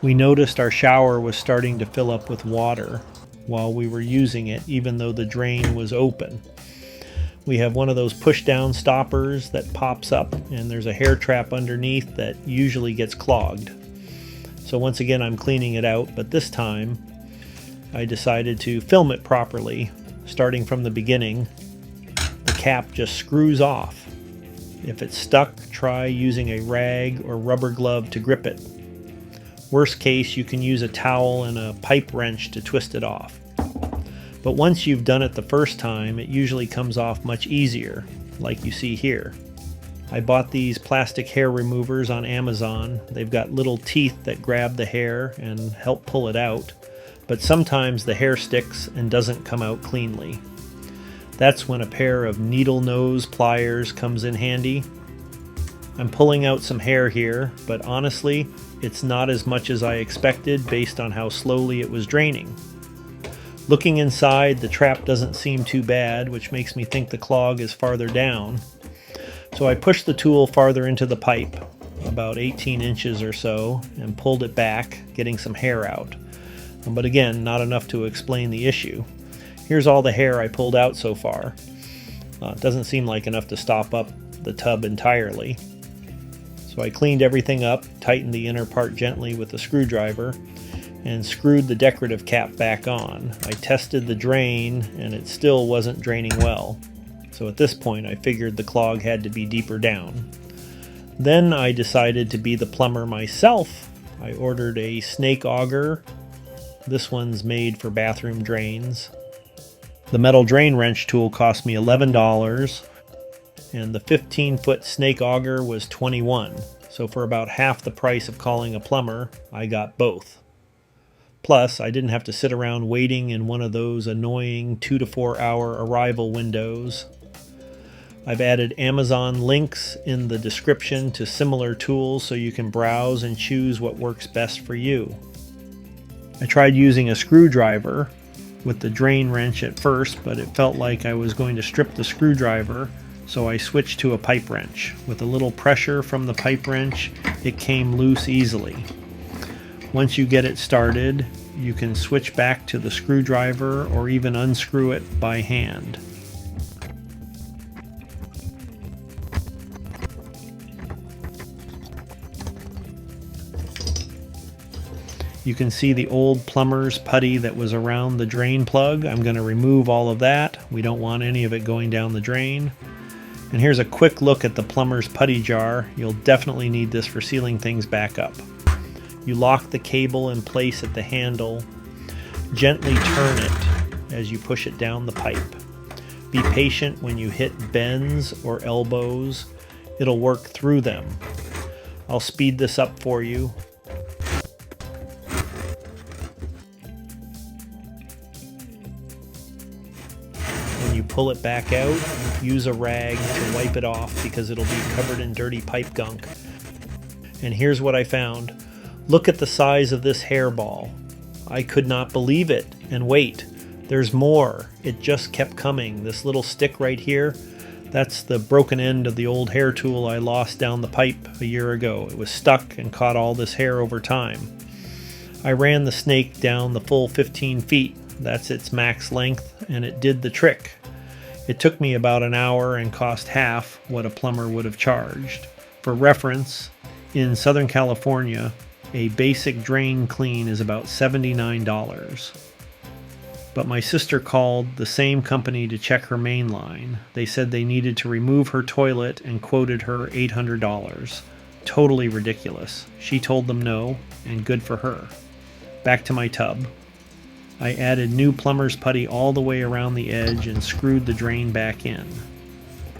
We noticed our shower was starting to fill up with water while we were using it, even though the drain was open. We have one of those push down stoppers that pops up, and there's a hair trap underneath that usually gets clogged. So once again I'm cleaning it out, but this time I decided to film it properly. Starting from the beginning, the cap just screws off. If it's stuck, try using a rag or rubber glove to grip it. Worst case, you can use a towel and a pipe wrench to twist it off. But once you've done it the first time, it usually comes off much easier, like you see here. I bought these plastic hair removers on Amazon. They've got little teeth that grab the hair and help pull it out, but sometimes the hair sticks and doesn't come out cleanly. That's when a pair of needle nose pliers comes in handy. I'm pulling out some hair here, but honestly, it's not as much as I expected based on how slowly it was draining. Looking inside, the trap doesn't seem too bad, which makes me think the clog is farther down. So I pushed the tool farther into the pipe, about 18 inches or so, and pulled it back, getting some hair out. But again, not enough to explain the issue. Here's all the hair I pulled out so far. It doesn't seem like enough to stop up the tub entirely. So I cleaned everything up, tightened the inner part gently with a screwdriver, and screwed the decorative cap back on. I tested the drain, and it still wasn't draining well. So at this point I figured the clog had to be deeper down. Then I decided to be the plumber myself. I ordered a snake auger. This one's made for bathroom drains. The metal drain wrench tool cost me $11, and the 15-foot snake auger was $21. So for about half the price of calling a plumber, I got both. Plus, I didn't have to sit around waiting in one of those annoying 2 to 4 hour arrival windows. I've added Amazon links in the description to similar tools so you can browse and choose what works best for you. I tried using a screwdriver with the drain wrench at first, but it felt like I was going to strip the screwdriver, so I switched to a pipe wrench. With a little pressure from the pipe wrench, it came loose easily. Once you get it started, you can switch back to the screwdriver or even unscrew it by hand. You can see the old plumber's putty that was around the drain plug. I'm going to remove all of that. We don't want any of it going down the drain. And here's a quick look at the plumber's putty jar. You'll definitely need this for sealing things back up. You lock the cable in place at the handle. Gently turn it as you push it down the pipe. Be patient when you hit bends or elbows. It'll work through them. I'll speed this up for you. When you pull it back out, use a rag to wipe it off because it'll be covered in dirty pipe gunk. And here's what I found. Look at the size of this hairball. I could not believe it. And wait, there's more. It just kept coming. This little stick right here, that's the broken end of the old hair tool I lost down the pipe a year ago. It was stuck and caught all this hair over time. I ran the snake down the full 15 feet. That's its max length, and it did the trick. It took me about an hour and cost half what a plumber would have charged. For reference, in Southern California, a basic drain clean is about $79. But my sister called the same company to check her main line. They said they needed to remove her toilet and quoted her $800. Totally ridiculous. She told them no, and good for her. Back to my tub. I added new plumber's putty all the way around the edge and screwed the drain back in.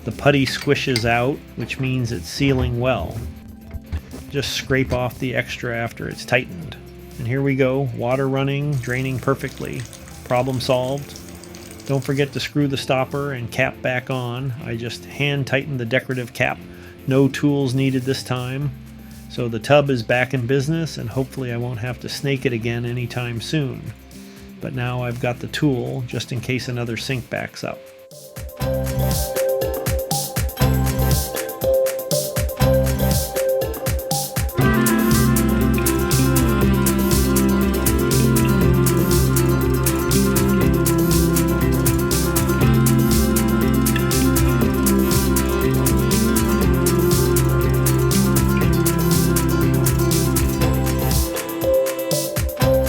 The putty squishes out, which means it's sealing well. Just scrape off the extra after it's tightened. And here we go, water running, draining perfectly. Problem solved. Don't forget to screw the stopper and cap back on. I just hand tightened the decorative cap. No tools needed this time. So the tub is back in business, and hopefully I won't have to snake it again anytime soon. But now I've got the tool just in case another sink backs up.